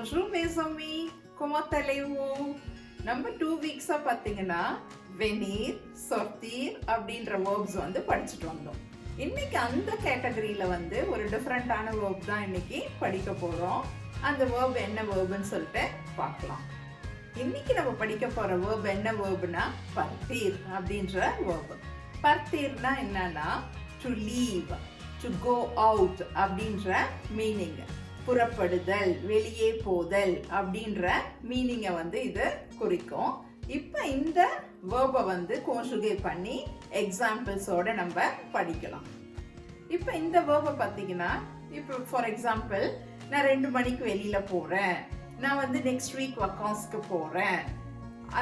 Bonjour mes amis, comment allez-vous? நம்ம 2 வீக்ஸா பாத்தீங்கன்னா venir, sortir அப்படின்ற verbs வந்து படிச்சுட்டு வந்தோம். இன்னைக்கு அந்த கேட்டகரியில வந்து ஒரு டிஃபரெண்டான verb தான் இன்னைக்கு படிக்க போறோம். அந்த verb என்ன verbன்னு சொல்லிட்டு பார்க்கலாம். இன்னைக்கு நம்ம படிக்க போற verb என்ன verbனா partir அப்படின்ற verb. partirனா என்னன்னா to leave, to go out அப்படின்ற மீனிங். புறப்படுதல், வெளியே போதல் அப்படின்ற மீனிங்கை வந்து இது குறிக்கும். இப்போ இந்த வேர்பை வந்து கான்ஜுகேட் பண்ணி எக்ஸாம்பிள்ஸோட நம்ம படிக்கலாம். இப்போ இந்த வேர்பை பார்த்தீங்கன்னா, இப்போ ஃபார் எக்ஸாம்பிள் நான் 2 மணிக்கு வெளியில போறேன், நான் வந்து நெக்ஸ்ட் வீக் வக்கான்ஸ்க்கு போறேன்,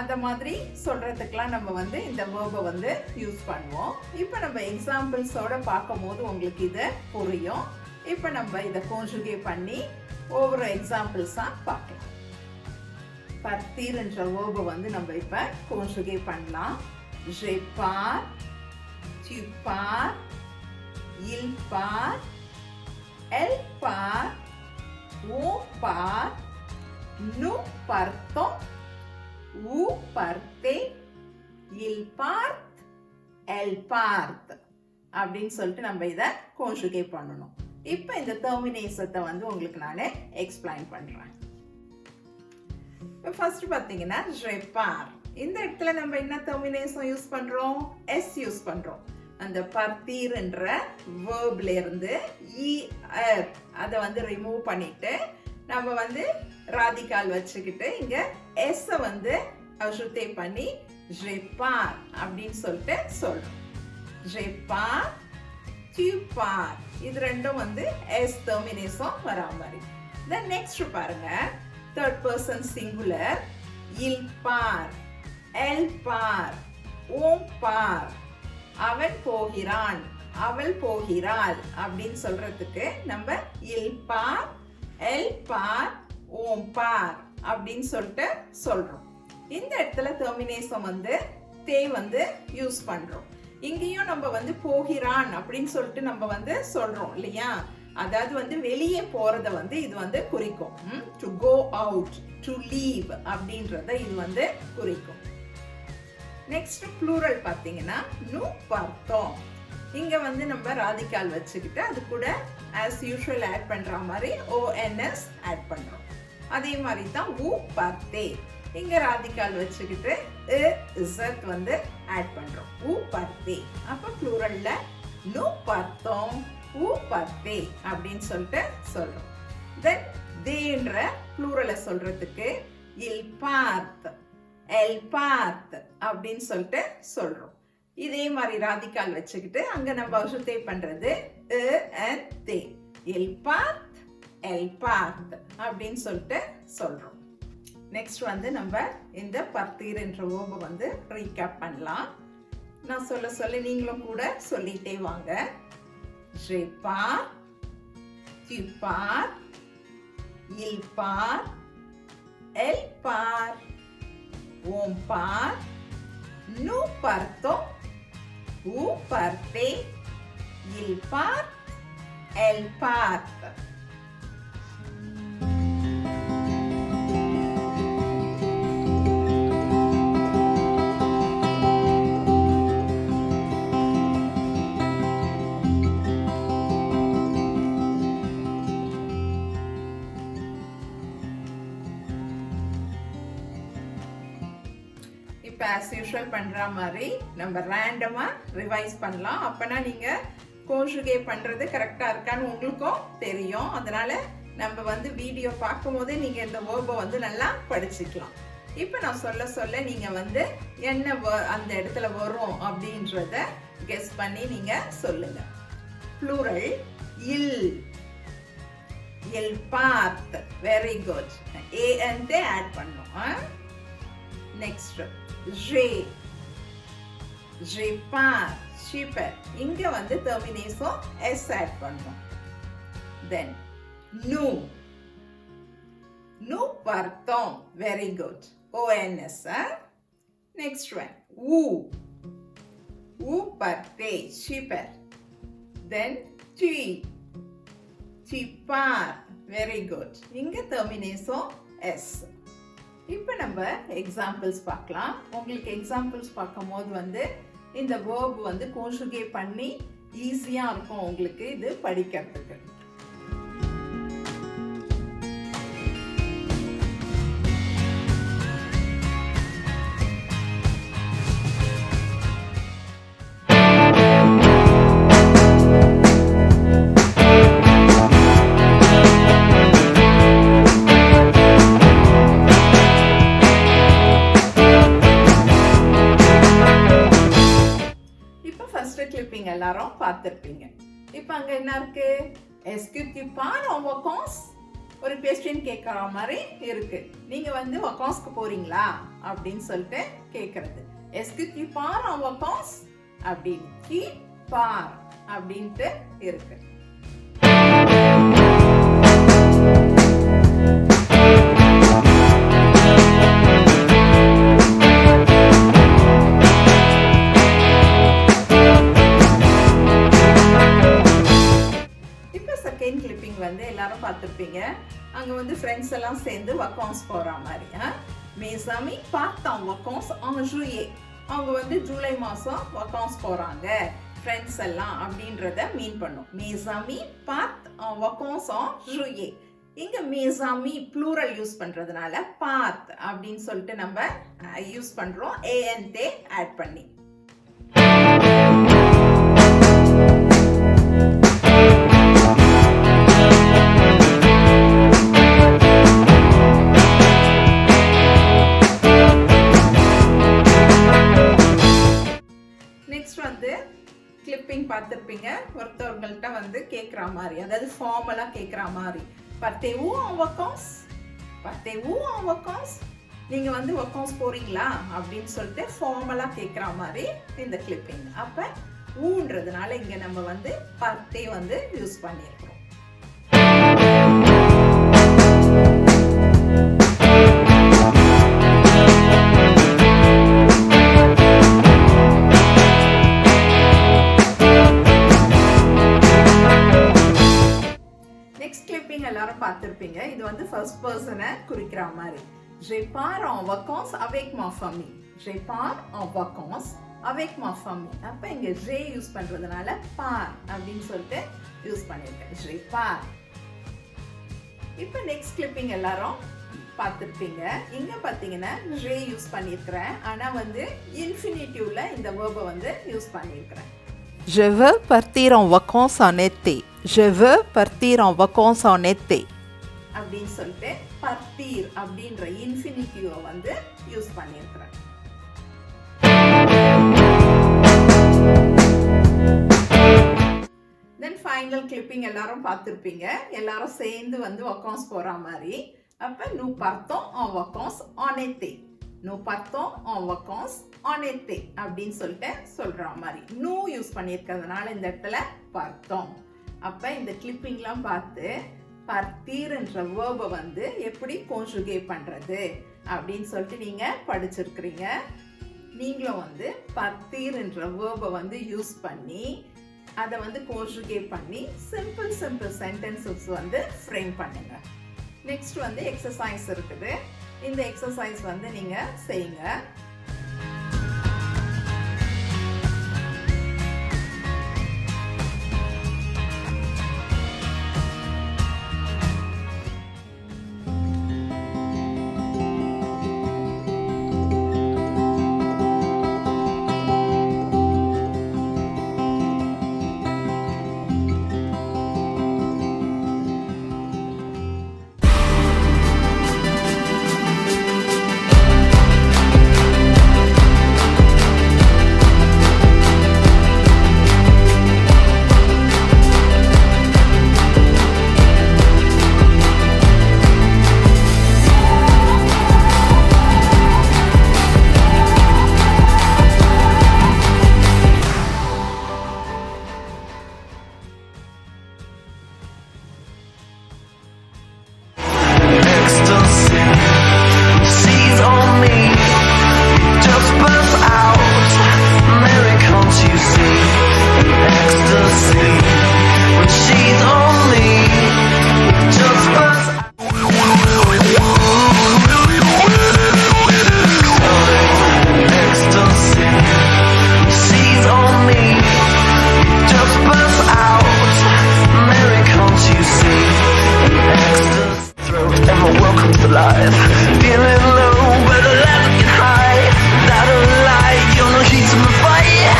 அந்த மாதிரி சொல்றதுக்கெல்லாம் நம்ம வந்து இந்த வேர்பை வந்து யூஸ் பண்ணுவோம். இப்போ நம்ம எக்ஸாம்பிள்ஸோட பார்க்கும் போது உங்களுக்கு இது புரியும். இப்போ நம்ம இதை கான்ஜுகேட் பண்ணி ஒவ்வொரு எக்ஸாம்பிள்ஸா பார்க்கலாம். partir என்ற வேர்பை வந்து நம்ம இப்போ கான்ஜுகேட் பண்ணலாம். je pars, tu pars, il part, elle part, on part, nous partons, vous partez, il part, elle part அப்படின்னு சொல்லிட்டு நம்ம இதை கான்ஜுகேட் பண்ணணும். இப்போ இந்த டெர்மினேஷத்தை வந்து உங்களுக்கு நான் எக்ஸ்பிளைன் பண்றேன். இப்போ ஃபர்ஸ்ட் பாத்தீங்கன்னா je pars. இந்த இடத்துல நம்ம என்ன டெர்மினேஷன் யூஸ் பண்றோம்? s யூஸ் பண்றோம். அந்த partir என்ற வேர்ப்ல இருந்து er அதை வந்து ரிமூவ் பண்ணிட்டு நம்ம வந்து ராதிகால் வச்சுக்கிட்டு இங்க s வந்து அஜுத்தே பண்ணி je pars அப்படின்னு சொல்லிட்டு சொல்றோம். je pars, tu pars. இது ரெண்டும் வந்து s டெர்மினேஷன் வரா மாதிரி. Then next பாருங்க, third person singular, il part, elle part, on part. அவன் போகிறான், அவள் போகிறாள் அப்படின்னு சொல்றதுக்கு நம்ம il part, elle part, on part அப்படின்னு சொல்லிட்டு சொல்றோம். இந்த இடத்துல டெர்மினேஷன் வந்து தே வந்து யூஸ் பண்றோம். இங்கேயும் நம்ம வந்து போகிறான் அப்படின்னு சொல்லிட்டு நம்ம வந்து சொல்றோம் இல்லையா? அதாவது வந்து வெளியே போறத வந்து இது வந்து குறிக்கும். To go out, to leave அப்படின்றத இது வந்து குறிக்கும். நெக்ஸ்ட் ப்ளூரல் பாத்தீங்கன்னா nous partons. இங்க வந்து நம்ம ராதிகால் வச்சுக்கிட்டு அது கூட ஆஸ் யூஷுவல் ஆட் பண்ற மாதிரி ons ஆட் பண்றோம். அதே மாதிரி தான் vous partez. இங்க ராதிகால் வச்சுக்கிட்டு z வந்து ஆட் பண்றோம். vous partez. அப்ப ப்ளூரல்ல nous partons, vous partez அப்படின்னு சொல்லிட்டு சொல்றோம். தென் தேன்ற ப்ளூரலை சொல்றதுக்கு il part, elle part அப்படின்னு சொல்லிட்டு சொல்றோம். இதே மாதிரி ராதிகால் வச்சுக்கிட்டு அங்க நம்ம அஜுத்தே பண்றது and they. il part, elle part அப்படின்னு சொல்லிட்டு சொல்றோம். நெக்ஸ்ட் வந்து நம்ம இந்த partir என்ற வேர்பை வந்து ரீகேப் பண்ணலாம். நான் சொல்ல சொல்ல நீங்களும் கூட சொல்லிட்டே வாங்க. je pars, tu pars, il part, elle part, on part, nous partons, vous partez, il part, elle part. இப்போ ஆஸ் யூஷுவல் பண்ற மாதிரி நம்ம ரேண்டமா ரிவைஸ் பண்ணலாம். அப்பனா நீங்க கான்ஜுகேட் பண்றது கரெக்டா இருக்கான்னு உங்களுக்கும் தெரியும். அதனால நம்ம வந்து வீடியோ பார்க்கும் போதே நீங்க இந்த வேர்பை வந்து நல்லா படிச்சுக்கலாம். இப்போ நான் சொல்ல சொல்ல நீங்க வந்து என்ன அந்த இடத்துல வரும் அப்படின்றத கெஸ் பண்ணி நீங்க சொல்லுங்க. Plural il, il part. Very good. and add பண்ணோம். Next je pars, super. இங்க வந்து டெர்மினேஷன் s ஆட் பண்ணோம். then nous partons. very good. ons. next one vous partez. super. then tu pars. Very good. இங்க termination S. இப்போ நம்ம examples பார்க்கலாம். உங்களுக்கு examples பார்க்கும்போது வந்து இந்த verb வந்து conjugate பண்ணி ஈஸியா இருக்கும் உங்களுக்கு இது படிக்கிறதுக்கு. கிளிப்பிங் எல்லாரும் பார்த்திருப்பீங்க. இப்போ அங்க என்ன இருக்கு? Est-ce que tu pars en vacances? ஒரு क्वेश्चन கேக்குற மாதிரி இருக்கு. நீங்க வந்து vacances போறீங்களா அப்படினு சொல்லிட்டு கேக்குறது. Est-ce que tu pars en vacances? அப்படினு qui part அப்படினு இருக்கு. வந்து எல்லாரும் பார்த்திருப்பீங்க. அங்க வந்து ஃப்ரெண்ட்ஸ் எல்லாம் சேர்ந்து vacances போற மாதிரி. Mes amis partent en vacances en juillet. அவங்க வந்து ஜூலை மாசம் vacances போறாங்க. ஃப்ரெண்ட்ஸ் எல்லாம் அப்படின்றத மீன் பண்ணும். Mes amis partent en vacances en juillet. இங்க mes amis plural யூஸ் பண்றதுனால part அப்படினு சொல்லிட்டு நம்ம யூஸ் பண்றோம் ant ஆட் பண்ணி. கிளிப்பிங் பார்த்திருப்பீங்க. ஒருத்தவங்கள்ட்ட வந்து கேட்குற மாதிரி, அதாவது ஃபார்மலா கேட்குற மாதிரி, partez-vous en vacances? partez-vous en vacances? நீங்க வந்து vacances போறீங்களா அப்படின்னு சொல்லிட்டு ஃபார்மலா கேட்குற மாதிரி இந்த கிளிப்பிங். அப்ப ஊன்றதுனால இங்க நம்ம வந்து partez வந்து யூஸ் பண்ணியிருக்கோம். எல்லாரும் பார்த்திருப்பீங்க. இது வந்து ஃபர்ஸ்ட் பர்சனை குறிக்கிற மாதிரி. Je pars en vacances avec ma famille. Je pars en vacances avec ma famille. அப்ப இங்க je யூஸ் பண்றதுனால par அப்படினு சொல்லிட்டு யூஸ் பண்ணிருக்கேன். Je pars. இப்போ நெக்ஸ்ட் கிளிப்பிங் எல்லாரும் பார்த்திருப்பீங்க. இங்க பாத்தீங்கன்னா je யூஸ் பண்ணிருக்கேன். ஆனா வந்து இன்ஃபினிட்டிவ்ல இந்த verb வந்து யூஸ் பண்ணிருக்கேன். Je veux partir en vacances en été. Je veux partir en vacances en été. அப்படினு சொல்லிட்டு partir அப்படிங்கற இன்ஃபினிட்டிவ் வந்து யூஸ் பண்ணிருக்கேன். Then final clipping எல்லாரும் பார்த்திருப்பீங்க. எல்லாரும் சேர்ந்து வந்து vacances போற மாதிரி. அப்ப nous partons en vacances en été. Nous partons en vacances en été அப்படினு சொல்லிட்டு சொல்ற மாதிரி. nous யூஸ் பண்ணிருக்கிறதுனால இந்த இடத்துல பார்த்தோம். அப்ப இந்த கிளிப்பிங்லாம் பார்த்து பார்த்திர்ன்ற verb வந்து எப்படி conjugate பண்றது அப்படின்னு சொல்லிட்டு நீங்க படிச்சிருக்கீங்க. நீங்களும் வந்து பார்த்திர்ன்ற verb வந்து யூஸ் பண்ணி அதை வந்து conjugate பண்ணி சிம்பிள் சென்டென்சஸ் வந்து ஃப்ரேம் பண்ணுங்க. நெக்ஸ்ட் வந்து எக்ஸசைஸ் இருக்குது. இந்த எக்ஸசைஸ் வந்து நீங்க செய்யுங்க. alive. Feeling low, but the left get high. Without a light, you're no heat to my fire.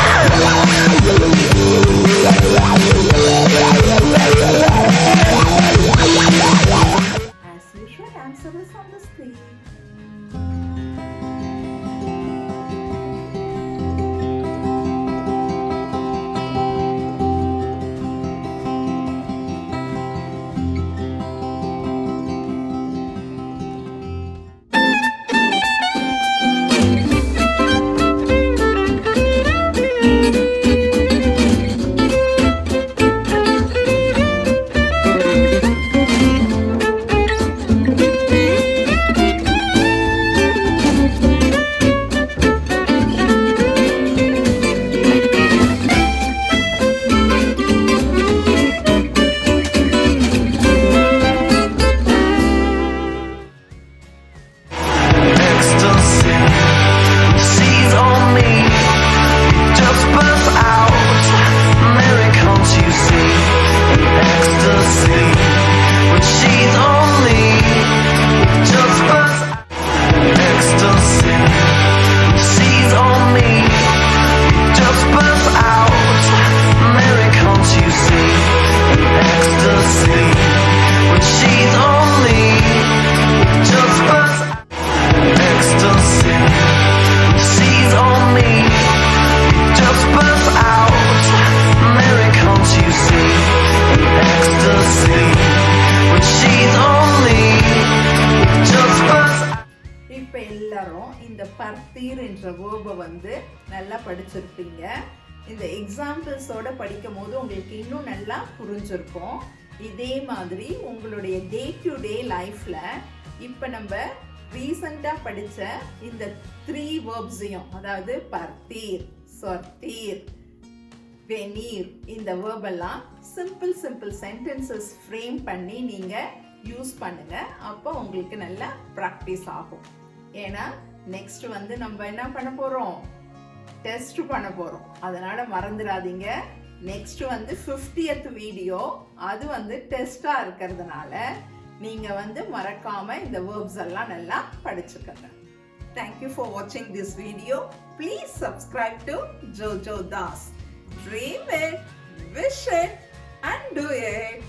As usual, answer is on the screen. இப்போ எல்லாரும் இந்த பர்த்தீர் என்ற வேர்பை வந்து நல்லா படிச்சிருப்பீங்க. இந்த எக்ஸாம்பிள்ஸோட படிக்கும் போது உங்களுக்கு இன்னும் நல்லா புரிஞ்சிருக்கும். இதே மாதிரி உங்களுடைய டே டு டே லைஃப்ல இப்போ நம்ம ரீசெண்டாக படித்த இந்த 3 வேர்ப்ஸையும், அதாவது பர்த்தீர், சொர்த்தீர், வெனீர், இந்த வேர்பெல்லாம் சிம்பிள் சென்டென்சஸ் ஃப்ரேம் பண்ணி நீங்கள் யூஸ் பண்ணுங்க. அப்போ உங்களுக்கு நல்லா ப்ராக்டிஸ் ஆகும். ஏன்னா நெக்ஸ்ட் வந்து நம்ம என்ன பண்ண போறோம், டெஸ்ட் பண்ண போறோம். அதனால மறந்துடாதீங்க. நெக்ஸ்ட் வந்து 50th வீடியோ, அது வந்து டெஸ்டா இருக்கிறதுனால நீங்க வந்து மறக்காம இந்த வேர்ப்ஸ் எல்லாம் நல்லா படிச்சுக்கங்க. Thank you for watching this video. Please subscribe to Jojoe Dasse. Dream it, wish it, and do it.